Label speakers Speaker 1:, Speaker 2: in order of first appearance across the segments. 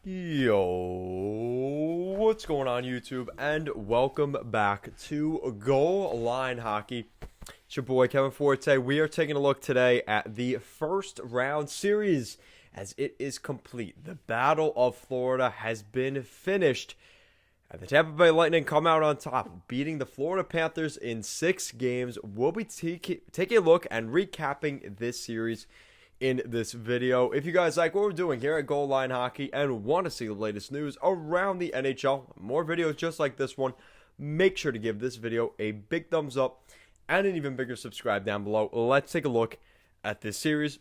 Speaker 1: Yo, what's going on YouTube? And welcome back to Goal Line Hockey. It's your boy Kevin Forte. We are taking a look today at the first round series as it is complete. The Battle of Florida has been finished. And the Tampa Bay Lightning come out on top, beating the Florida Panthers in 6 games. We'll be taking a look and recapping this series in this video. If you guys like what we're doing here at Goal Line Hockey and want to see the latest news around the NHL, more videos just like this one, make sure to give this video a big thumbs up and an even bigger subscribe down below. Let's take a look at this series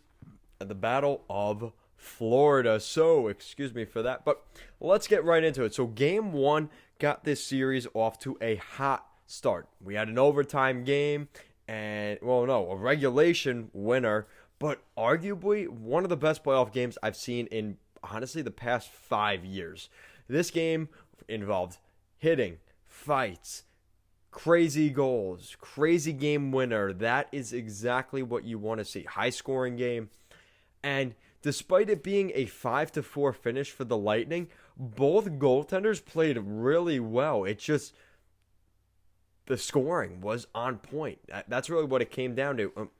Speaker 1: at the Battle of Florida. So, excuse me for that, but let's get right into it. So, game 1 got this series off to a hot start. We had an overtime game and, a regulation winner, but arguably one of the best playoff games I've seen in, honestly, the past 5 years. This game involved hitting, fights, crazy goals, crazy game winner. That is exactly what you want to see. High-scoring game. And despite it being a 5-4 finish for the Lightning, both goaltenders played really well. It just, the scoring was on point. That's really what it came down to.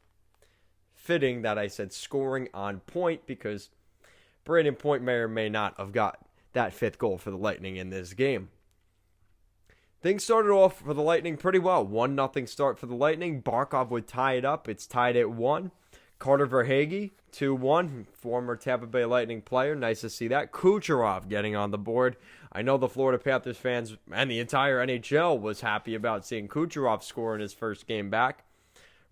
Speaker 1: Fitting that I said scoring on point because Brayden Point may or may not have got that 5th goal for the Lightning in this game. Things started off for the Lightning pretty well. 1-0 start for the Lightning. Barkov would tie it up. It's tied at 1. Carter Verhaeghe, 2-1. Former Tampa Bay Lightning player. Nice to see that. Kucherov getting on the board. I know the Florida Panthers fans and the entire NHL was happy about seeing Kucherov score in his first game back.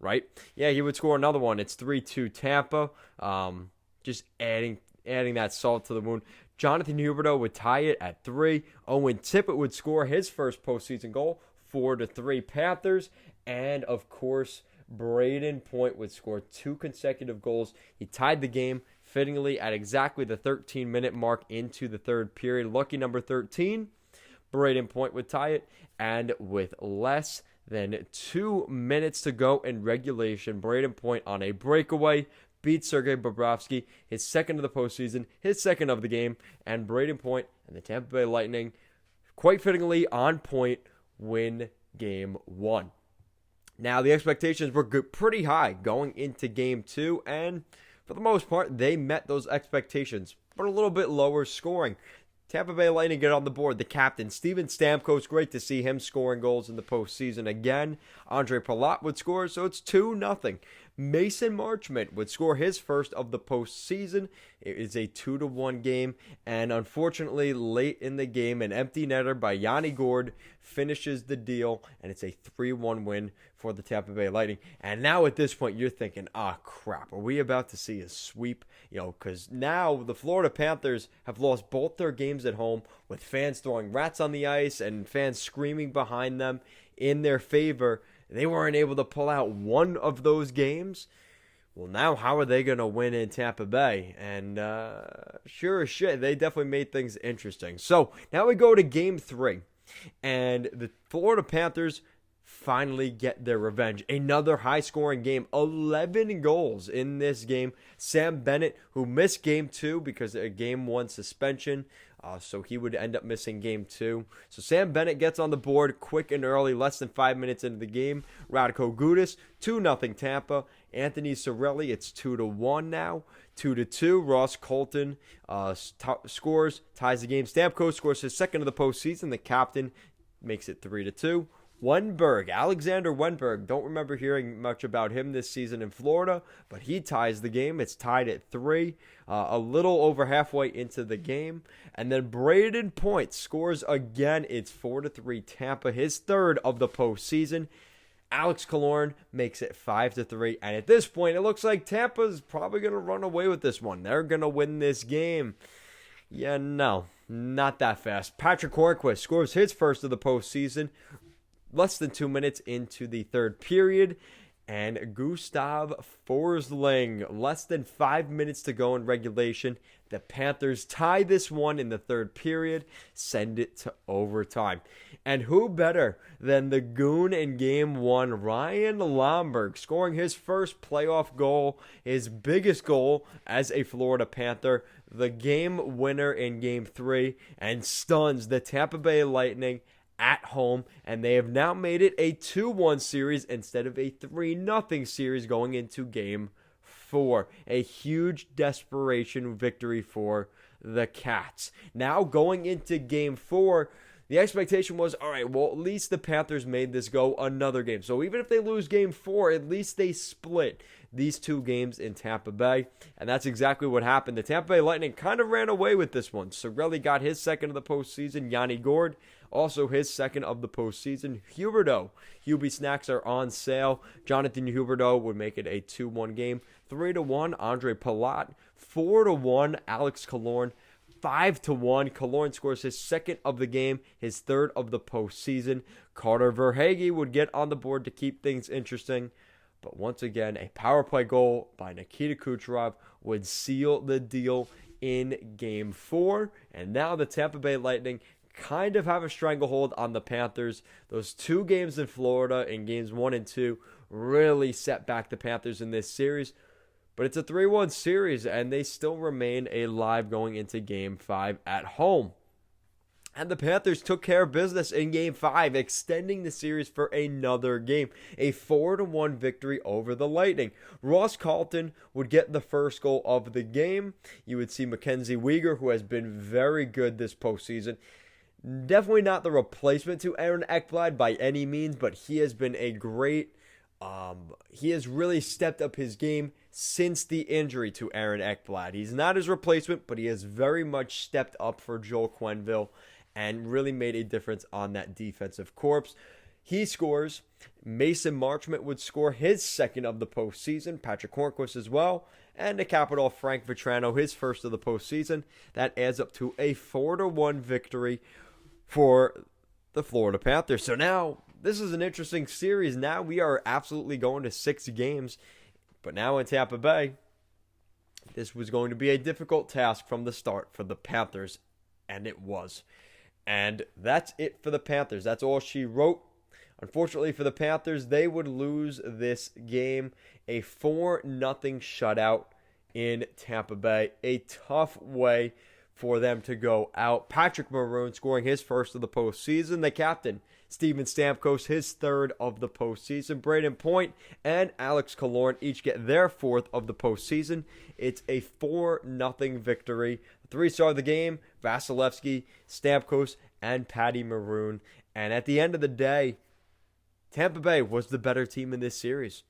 Speaker 1: Right? Yeah, he would score another one. It's 3-2 Tampa. Just adding that salt to the wound. Jonathan Huberdeau would tie it at 3. Owen Tippett would score his first postseason goal, 4-3 Panthers. And, of course, Brayden Point would score 2 consecutive goals. He tied the game fittingly at exactly the 13-minute mark into the 3rd period. Lucky number 13, Brayden Point would tie it. And with less than 2 minutes to go in regulation, Brayden Point on a breakaway beats Sergei Bobrovsky, his 2nd of the postseason, his 2nd of the game, and Brayden Point and the Tampa Bay Lightning, quite fittingly on point, win game 1. Now, the expectations were pretty high going into game 2, and for the most part, they met those expectations, but a little bit lower scoring. Tampa Bay Lightning get on the board. The captain, Steven Stamkos, great to see him scoring goals in the postseason again. Andre Palat would score, so it's 2-0. Mason Marchment would score his first of the postseason. It is a 2-1 game, and unfortunately, late in the game, an empty netter by Yanni Gourde finishes the deal, and it's a 3-1 win for the Tampa Bay Lightning. And now at this point, you're thinking, crap, are we about to see a sweep? Because now the Florida Panthers have lost both their games at home with fans throwing rats on the ice and fans screaming behind them in their favor. They weren't able to pull out one of those games. Well, now how are they going to win in Tampa Bay? And sure as shit, they definitely made things interesting. So now we go to game 3. And the Florida Panthers finally get their revenge. Another high-scoring game. 11 goals in this game. Sam Bennett, who missed game 2 because of a game 1 suspension. So he would end up missing game 2. So Sam Bennett gets on the board quick and early, less than 5 minutes into the game. Radko Gudas, 2-0 Tampa. Anthony Cirelli, it's 2-1 now. 2-2. Ross Colton scores, ties the game. Stamkos scores his 2nd of the postseason. The captain makes it 3-2. Alexander Wenberg, don't remember hearing much about him this season in Florida, but he ties the game. It's tied at 3, a little over halfway into the game. And then Brayden Point scores again. It's 4-3 Tampa, his 3rd of the postseason. Alex Killorn makes it 5-3. And at this point, it looks like Tampa's probably going to run away with this one. They're going to win this game. Yeah, no, not that fast. Patrick Hornqvist scores his 1st of the postseason. Less than 2 minutes into the 3rd period. And Gustav Forsling, less than 5 minutes to go in regulation. The Panthers tie this one in the third period, send it to overtime. And who better than the goon in Game 1, Ryan Lomberg, scoring his first playoff goal, his biggest goal as a Florida Panther, the game winner in Game 3, and stuns the Tampa Bay Lightning at home, and they have now made it a 2-1 series instead of a 3-0 series going into Game 4. A huge desperation victory for the Cats. Now going into Game 4, the expectation was, all right, well, at least the Panthers made this go another game. So even if they lose Game 4, at least they split these two games in Tampa Bay. And that's exactly what happened. The Tampa Bay Lightning kind of ran away with this one. Cirelli got his second of the postseason. Yanni Gourde also his second of the postseason. Huberdeau. Hubie snacks are on sale. Jonathan Huberdeau would make it a 2-1 game. 3-1, Andre Palat. 4-1, Alex Killorn. 5-1, Killorn scores his second of the game, his third of the postseason. Carter Verhaeghe would get on the board to keep things interesting. But once again, a power play goal by Nikita Kucherov would seal the deal in Game 4. And now the Tampa Bay Lightning kind of have a stranglehold on the Panthers. Those two games in Florida in Games 1 and 2 really set back the Panthers in this series. But it's a 3-1 series, and they still remain alive going into Game 5 at home. And the Panthers took care of business in Game 5, extending the series for another game. A 4-1 victory over the Lightning. Ross Carlton would get the first goal of the game. You would see Mackenzie Weegar, who has been very good this postseason. Definitely not the replacement to Aaron Ekblad by any means, but he has been a great... he has really stepped up his game since the injury to Aaron Ekblad. He's not his replacement, but he has very much stepped up for Joel Quenneville and really made a difference on that defensive corps. He scores. Mason Marchment would score his second of the postseason. Patrick Hornquist as well. And the Capital Frank Vetrano, his first of the postseason. That adds up to a 4-1 victory for the Florida Panthers. So now, this is an interesting series. Now we are absolutely going to 6 games. But now in Tampa Bay, this was going to be a difficult task from the start for the Panthers. And it was. And that's it for the Panthers. That's all she wrote. Unfortunately for the Panthers, they would lose this game. A 4-0 shutout in Tampa Bay. A tough way for them to go out. Patrick Maroon scoring his first of the postseason. The captain, Steven Stamkos, his third of the postseason. Braden Point and Alex Killorn each get their fourth of the postseason. It's a 4-0 victory. The 3-star of the game, Vasilevsky, Stamkos, and Patty Maroon. And at the end of the day, Tampa Bay was the better team in this series.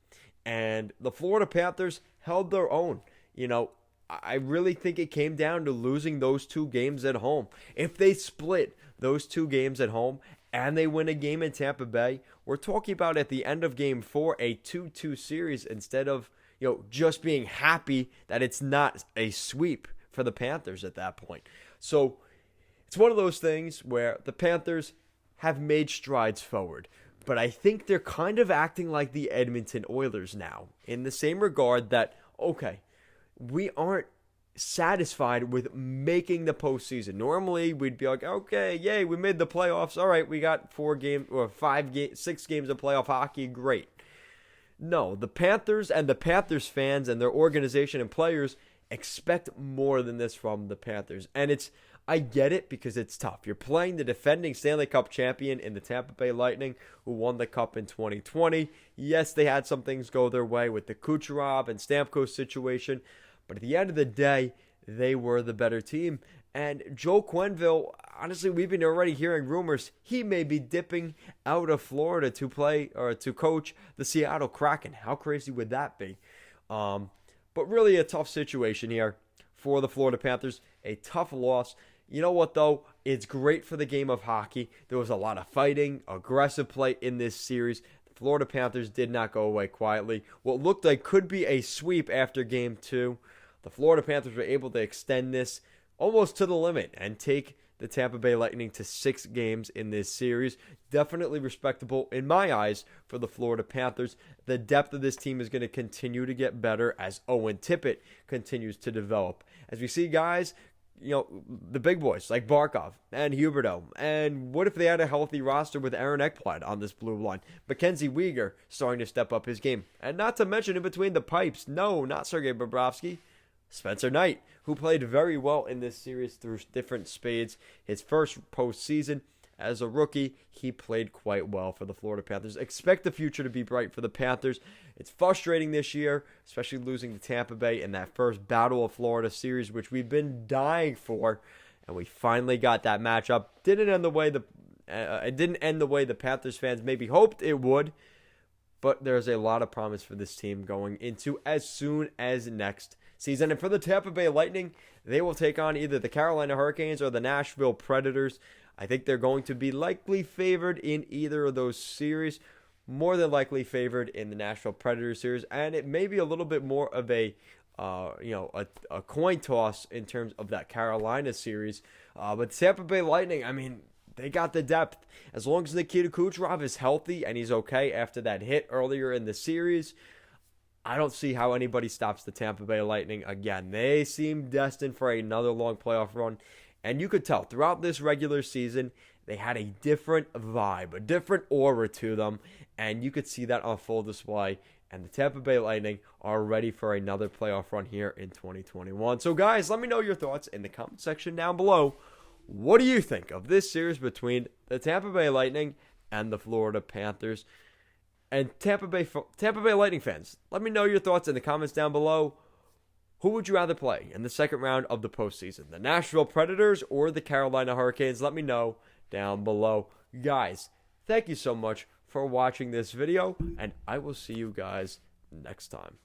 Speaker 1: And the Florida Panthers held their own. You know, I really think it came down to losing those 2 games at home. If they split those 2 games at home and they win a game in Tampa Bay, we're talking about at the end of Game 4 a 2-2 series instead of, just being happy that it's not a sweep for the Panthers at that point. So it's one of those things where the Panthers have made strides forward. But I think they're kind of acting like the Edmonton Oilers now, in the same regard that, okay, we aren't satisfied with making the postseason. Normally, we'd be like, okay, yay, we made the playoffs. All right, we got 6 games of playoff hockey. Great. No, the Panthers and the Panthers fans and their organization and players expect more than this from the Panthers. And I get it because it's tough. You're playing the defending Stanley Cup champion in the Tampa Bay Lightning who won the Cup in 2020. Yes, they had some things go their way with the Kucherov and Stamkos situation. But at the end of the day, they were the better team. And Joel Quenneville, honestly, we've been already hearing rumors he may be dipping out of Florida to play or to coach the Seattle Kraken. How crazy would that be? But really a tough situation here for the Florida Panthers. A tough loss. You know what, though? It's great for the game of hockey. There was a lot of fighting, aggressive play in this series. The Florida Panthers did not go away quietly. What looked like could be a sweep after Game 2. The Florida Panthers were able to extend this almost to the limit and take the Tampa Bay Lightning to 6 games in this series. Definitely respectable in my eyes for the Florida Panthers. The depth of this team is going to continue to get better as Owen Tippett continues to develop. As we see guys, the big boys like Barkov and Huberdeau. And what if they had a healthy roster with Aaron Ekblad on this blue line? Mackenzie Weegar starting to step up his game. And not to mention in between the pipes, no, not Sergei Bobrovsky, Spencer Knight, who played very well in this series through different spades. His first postseason as a rookie, he played quite well for the Florida Panthers. Expect the future to be bright for the Panthers. It's frustrating this year, especially losing to Tampa Bay in that first Battle of Florida series, which we've been dying for, and we finally got that matchup. It didn't end the way the Panthers fans maybe hoped it would, but there's a lot of promise for this team going into as soon as next season. And for the Tampa Bay Lightning, they will take on either the Carolina Hurricanes or the Nashville Predators. I think they're going to be likely favored in either of those series. More than likely favored in the Nashville Predators series, and it may be a little bit more of a coin toss in terms of that Carolina series. But Tampa Bay Lightning, I mean, they got the depth. As long as Nikita Kucherov is healthy and he's okay after that hit earlier in the series, I don't see how anybody stops the Tampa Bay Lightning again. They seem destined for another long playoff run. And you could tell throughout this regular season, they had a different vibe, a different aura to them. And you could see that on full display. And the Tampa Bay Lightning are ready for another playoff run here in 2021. So guys, let me know your thoughts in the comment section down below. What do you think of this series between the Tampa Bay Lightning and the Florida Panthers? And Tampa Bay Lightning fans, let me know your thoughts in the comments down below. Who would you rather play in the second round of the postseason? The Nashville Predators or the Carolina Hurricanes? Let me know down below. Guys, thank you so much for watching this video, and I will see you guys next time.